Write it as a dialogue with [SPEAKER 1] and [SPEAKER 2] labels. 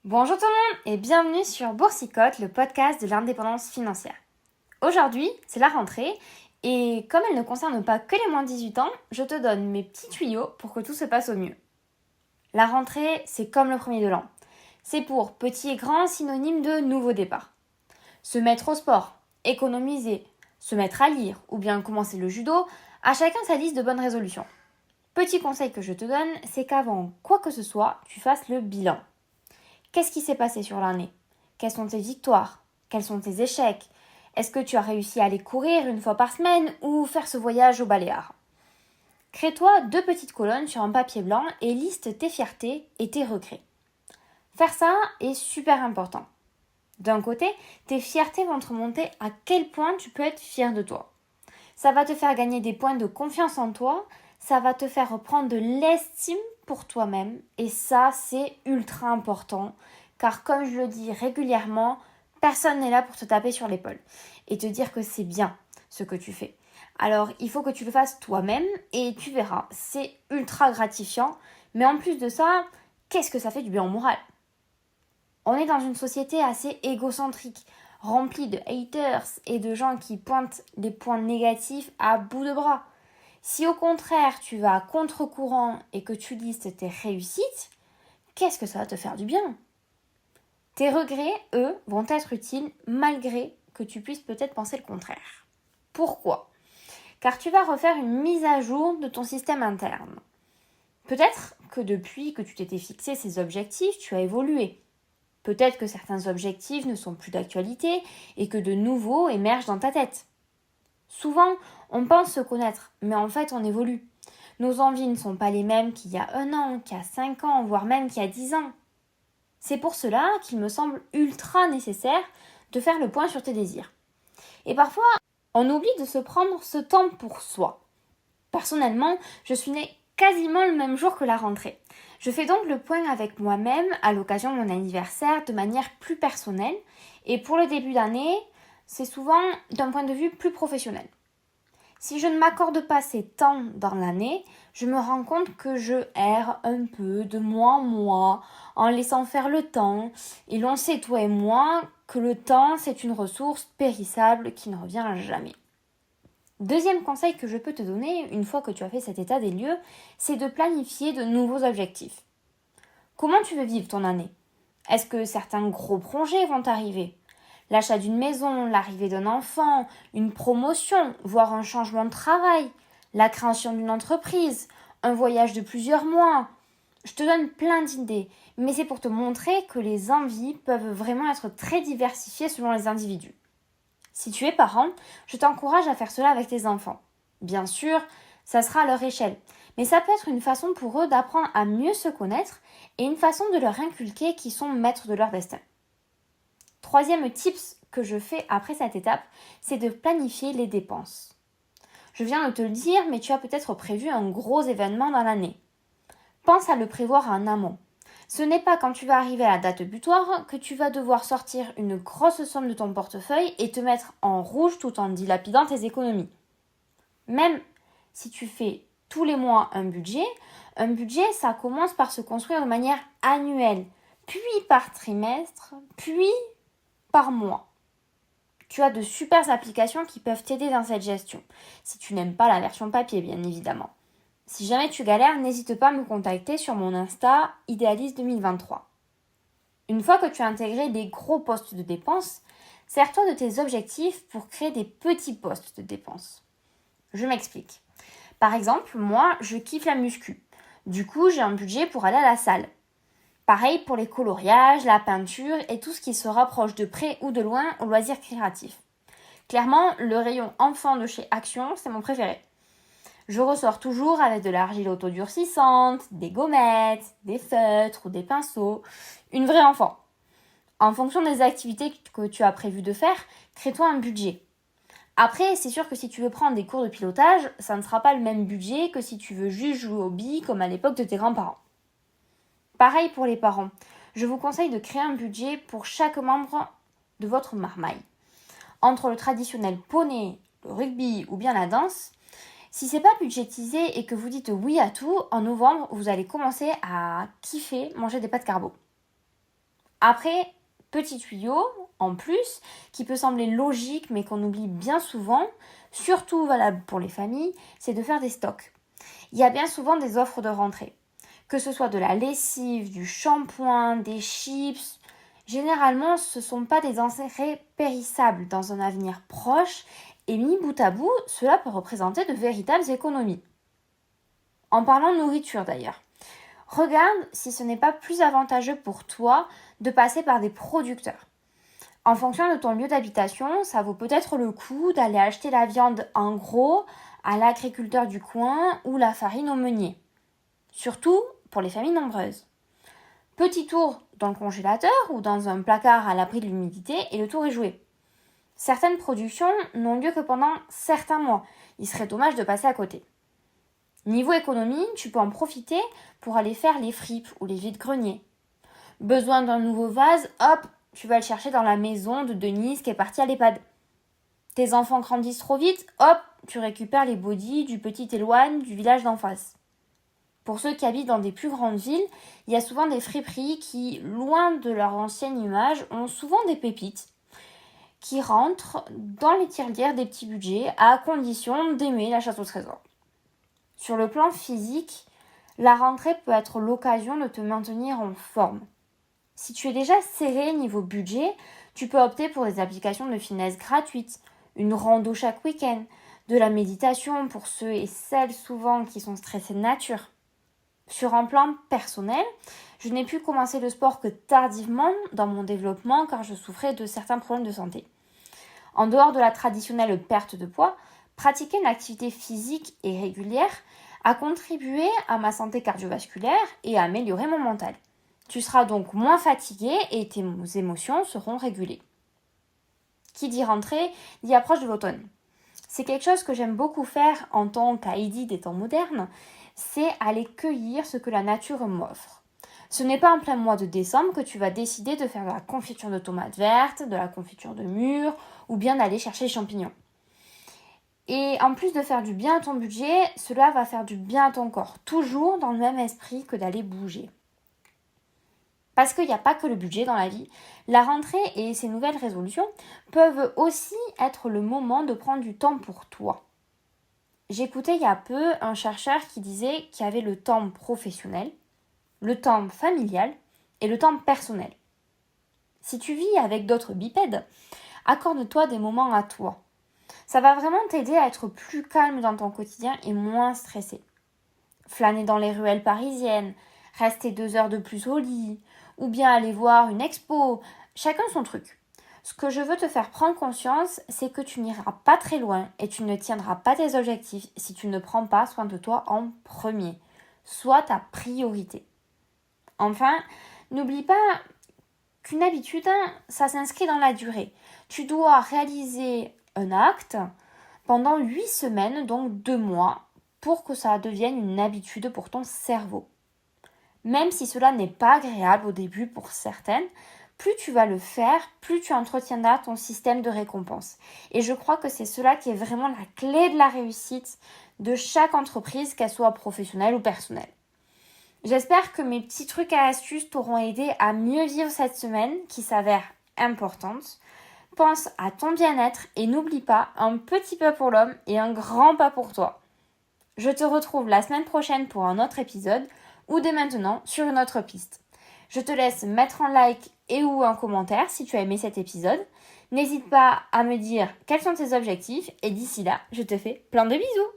[SPEAKER 1] Bonjour tout le monde et bienvenue sur Boursicote, le podcast de l'indépendance financière. Aujourd'hui, c'est la rentrée et comme elle ne concerne pas que les moins de 18 ans, je te donne mes petits tuyaux pour que tout se passe au mieux. La rentrée, c'est comme le premier de l'an. C'est pour petit et grand synonyme de nouveau départ. Se mettre au sport, économiser, se mettre à lire ou bien commencer le judo, à chacun sa liste de bonnes résolutions. Petit conseil que je te donne, c'est qu'avant quoi que ce soit, tu fasses le bilan. Qu'est-ce qui s'est passé sur l'année? Quelles sont tes victoires? Quels sont tes échecs? Est-ce que tu as réussi à aller courir une fois par semaine ou faire ce voyage aux Baléares? Crée-toi 2 petites colonnes sur un papier blanc et liste tes fiertés et tes regrets. Faire ça est super important. D'un côté, tes fiertés vont te montrer à quel point tu peux être fier de toi. Ça va te faire gagner des points de confiance en toi, ça va te faire reprendre de l'estime pour toi-même et ça c'est ultra important car comme je le dis régulièrement, personne n'est là pour te taper sur l'épaule et te dire que c'est bien ce que tu fais. Alors il faut que tu le fasses toi-même et tu verras, c'est ultra gratifiant, mais en plus de ça, qu'est-ce que ça fait du bien au moral? On est dans une société assez égocentrique, remplie de haters et de gens qui pointent les points négatifs à bout de bras. Si au contraire tu vas à contre-courant et que tu listes tes réussites, qu'est-ce que ça va te faire du bien? Tes regrets, eux, vont être utiles malgré que tu puisses peut-être penser le contraire. Pourquoi? Car tu vas refaire une mise à jour de ton système interne. Peut-être que depuis que tu t'étais fixé ces objectifs, tu as évolué. Peut-être que certains objectifs ne sont plus d'actualité et que de nouveaux émergent dans ta tête. Souvent, on pense se connaître, mais en fait, on évolue. Nos envies ne sont pas les mêmes qu'il y a 1 an, qu'il y a 5 ans, voire même qu'il y a 10 ans. C'est pour cela qu'il me semble ultra nécessaire de faire le point sur tes désirs. Et parfois, on oublie de se prendre ce temps pour soi. Personnellement, je suis née quasiment le même jour que la rentrée. Je fais donc le point avec moi-même à l'occasion de mon anniversaire de manière plus personnelle et pour le début d'année, c'est souvent d'un point de vue plus professionnel. Si je ne m'accorde pas ces temps dans l'année, je me rends compte que je erre un peu de mois en mois en laissant faire le temps. Et l'on sait, toi et moi, que le temps, c'est une ressource périssable qui ne revient jamais. Deuxième conseil que je peux te donner, une fois que tu as fait cet état des lieux, c'est de planifier de nouveaux objectifs. Comment tu veux vivre ton année? Est-ce que certains gros projets vont arriver? L'achat d'une maison, l'arrivée d'un enfant, une promotion, voire un changement de travail, la création d'une entreprise, un voyage de plusieurs mois. Je te donne plein d'idées, mais c'est pour te montrer que les envies peuvent vraiment être très diversifiées selon les individus. Si tu es parent, je t'encourage à faire cela avec tes enfants. Bien sûr, ça sera à leur échelle, mais ça peut être une façon pour eux d'apprendre à mieux se connaître et une façon de leur inculquer qu'ils sont maîtres de leur destin. Troisième tips que je fais après cette étape, c'est de planifier les dépenses. Je viens de te le dire, mais tu as peut-être prévu un gros événement dans l'année. Pense à le prévoir en amont. Ce n'est pas quand tu vas arriver à la date butoir que tu vas devoir sortir une grosse somme de ton portefeuille et te mettre en rouge tout en dilapidant tes économies. Même si tu fais tous les mois un budget, ça commence par se construire de manière annuelle, puis par trimestre, puis par mois. Tu as de super applications qui peuvent t'aider dans cette gestion, si tu n'aimes pas la version papier bien évidemment. Si jamais tu galères, n'hésite pas à me contacter sur mon Insta Idéaliste 2023. Une fois que tu as intégré des gros postes de dépenses, sers-toi de tes objectifs pour créer des petits postes de dépenses. Je m'explique. Par exemple, moi, je kiffe la muscu. Du coup, j'ai un budget pour aller à la salle. Pareil pour les coloriages, la peinture et tout ce qui se rapproche de près ou de loin aux loisirs créatifs. Clairement, le rayon enfant de chez Action, c'est mon préféré. Je ressors toujours avec de l'argile autodurcissante, des gommettes, des feutres ou des pinceaux. Une vraie enfant. En fonction des activités que tu as prévu de faire, crée-toi un budget. Après, c'est sûr que si tu veux prendre des cours de pilotage, ça ne sera pas le même budget que si tu veux juste jouer aux billes comme à l'époque de tes grands-parents. Pareil pour les parents. Je vous conseille de créer un budget pour chaque membre de votre marmaille. Entre le traditionnel poney, le rugby ou bien la danse, si c'est pas budgétisé et que vous dites oui à tout, en novembre, vous allez commencer à kiffer manger des pâtes carbo. Après, petit tuyau, en plus, qui peut sembler logique mais qu'on oublie bien souvent, surtout valable pour les familles, c'est de faire des stocks. Il y a bien souvent des offres de rentrée. Que ce soit de la lessive, du shampoing, des chips, généralement ce ne sont pas des denrées périssables dans un avenir proche et mis bout à bout, cela peut représenter de véritables économies. En parlant de nourriture d'ailleurs, regarde si ce n'est pas plus avantageux pour toi de passer par des producteurs. En fonction de ton lieu d'habitation, ça vaut peut-être le coup d'aller acheter la viande en gros à l'agriculteur du coin ou la farine au meunier. Surtout pour les familles nombreuses. Petit tour dans le congélateur ou dans un placard à l'abri de l'humidité et le tour est joué. Certaines productions n'ont lieu que pendant certains mois. Il serait dommage de passer à côté. Niveau économie, tu peux en profiter pour aller faire les fripes ou les vides-greniers. Besoin d'un nouveau vase, hop, tu vas le chercher dans la maison de Denise qui est partie à l'EHPAD. Tes enfants grandissent trop vite, hop, tu récupères les bodys du petit éloigne du village d'en face. Pour ceux qui habitent dans des plus grandes villes, il y a souvent des friperies qui, loin de leur ancienne image, ont souvent des pépites qui rentrent dans les tirelires des petits budgets à condition d'aimer la chasse au trésor. Sur le plan physique, la rentrée peut être l'occasion de te maintenir en forme. Si tu es déjà serré niveau budget, tu peux opter pour des applications de fitness gratuites, une rando chaque week-end, de la méditation pour ceux et celles souvent qui sont stressés de nature. Sur un plan personnel, je n'ai pu commencer le sport que tardivement dans mon développement car je souffrais de certains problèmes de santé. En dehors de la traditionnelle perte de poids, pratiquer une activité physique et régulière a contribué à ma santé cardiovasculaire et à améliorer mon mental. Tu seras donc moins fatigué et tes émotions seront régulées. Qui dit rentrée, dit approche de l'automne. C'est quelque chose que j'aime beaucoup faire en tant qu'Heidi des temps modernes, c'est aller cueillir ce que la nature m'offre. Ce n'est pas en plein mois de décembre que tu vas décider de faire de la confiture de tomates vertes, de la confiture de mûres ou bien d'aller chercher les champignons. Et en plus de faire du bien à ton budget, cela va faire du bien à ton corps, toujours dans le même esprit que d'aller bouger. Parce qu'il n'y a pas que le budget dans la vie, la rentrée et ses nouvelles résolutions peuvent aussi être le moment de prendre du temps pour toi. J'écoutais il y a peu un chercheur qui disait qu'il y avait le temps professionnel, le temps familial et le temps personnel. Si tu vis avec d'autres bipèdes, accorde-toi des moments à toi. Ça va vraiment t'aider à être plus calme dans ton quotidien et moins stressé. Flâner dans les ruelles parisiennes, rester 2 heures de plus au lit, ou bien aller voir une expo, chacun son truc. Ce que je veux te faire prendre conscience, c'est que tu n'iras pas très loin et tu ne tiendras pas tes objectifs si tu ne prends pas soin de toi en premier. Sois ta priorité. Enfin, n'oublie pas qu'une habitude, ça s'inscrit dans la durée. Tu dois réaliser un acte pendant 8 semaines, donc 2 mois, pour que ça devienne une habitude pour ton cerveau. Même si cela n'est pas agréable au début pour certaines, plus tu vas le faire, plus tu entretiendras ton système de récompense. Et je crois que c'est cela qui est vraiment la clé de la réussite de chaque entreprise, qu'elle soit professionnelle ou personnelle. J'espère que mes petits trucs et astuces t'auront aidé à mieux vivre cette semaine qui s'avère importante. Pense à ton bien-être et n'oublie pas, un petit pas pour l'homme et un grand pas pour toi. Je te retrouve la semaine prochaine pour un autre épisode ou dès maintenant sur une autre piste. Je te laisse mettre un like et ou un commentaire si tu as aimé cet épisode. N'hésite pas à me dire quels sont tes objectifs et d'ici là, je te fais plein de bisous.